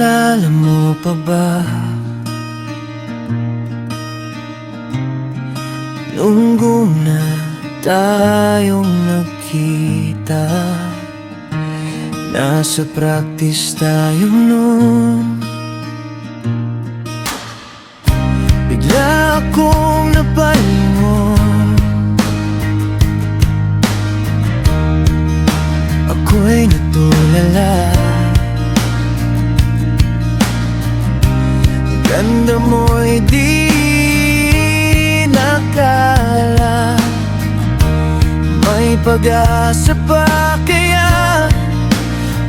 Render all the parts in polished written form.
Naalala mo pa ba nung una tayong nagkita? Nasa practice tayo nun. Bigla akong napalingon, ako'y natulala. Ganda mo'y di nakala, may pag-asa pa kaya,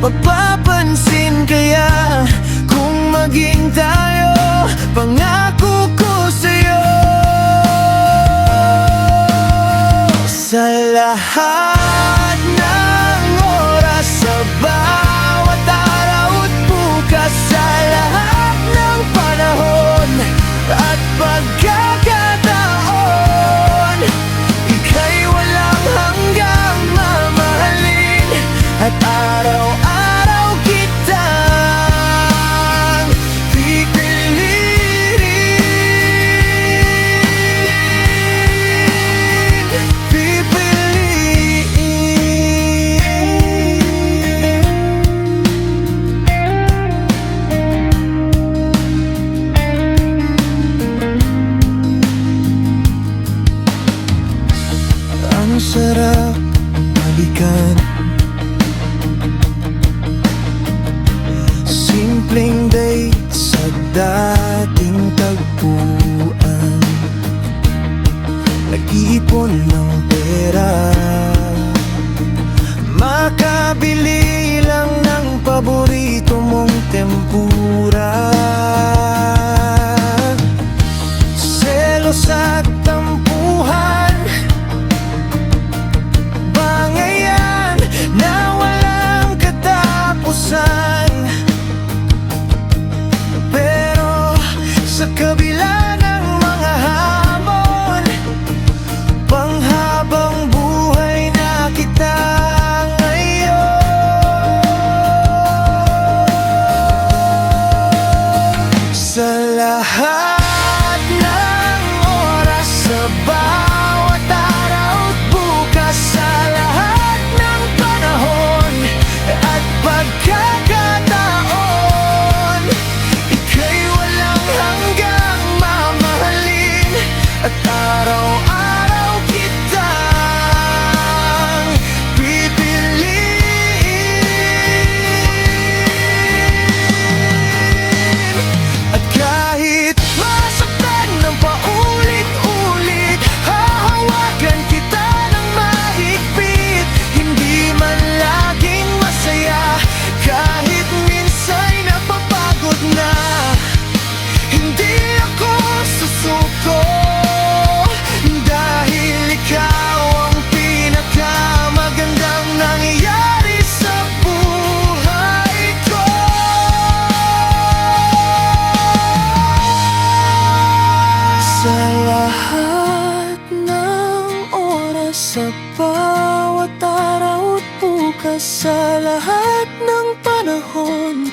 mapapansin kaya kung maging tayo, pangako ko sa'yo. Sa lahat ng oras, sa bawat araw at bukas, sa lahat ng panahon at pagkakataon, ika'y walang hanggang mamahalin at araw-araw kitang pipiliin, ang sarap balikan, simpleng date sa dating tagpuan, nag-iipon ng pera, makabili lang ng paborito mong tempura. Selos at tampuhan, bangayan na walang katapusan. Pero sa kabila ng mga hamon, panghabang buhay na kita ngayon. Sa lahat ng oras, sa bawat araw at bukas, sa lahat ng panahon at pagkakataon, ika'y walang hanggang mamahalin at araw-araw kitang pipiliin. At kahit masaktan ng paulit-ulit, hahawakan kita ng mahigpit. Hindi man laging masaya, kahit minsan'y napapagod na, hindi ako susuko, dahil ikaw ang pinakamagandang nangyayari sa buhay ko. Sa lahat ng oras, sa bawat araw at bukas, sa lahat ng panahon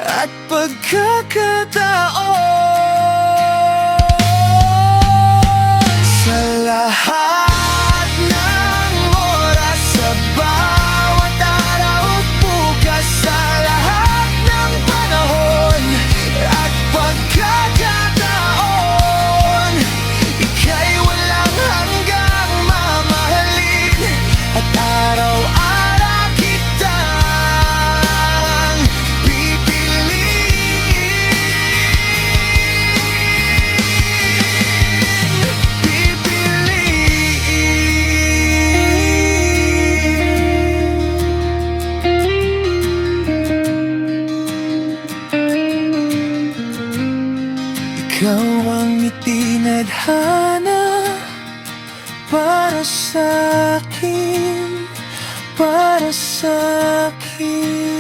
at pagkakataon, sa lahat ng oras, sa bawat araw at bukas, sa lahat ng panahon at pagkakataon, ika'y walang hanggang mamahalin at araw-araw kitang ikaw ang itinadhana para sa'kin, para sa'kin.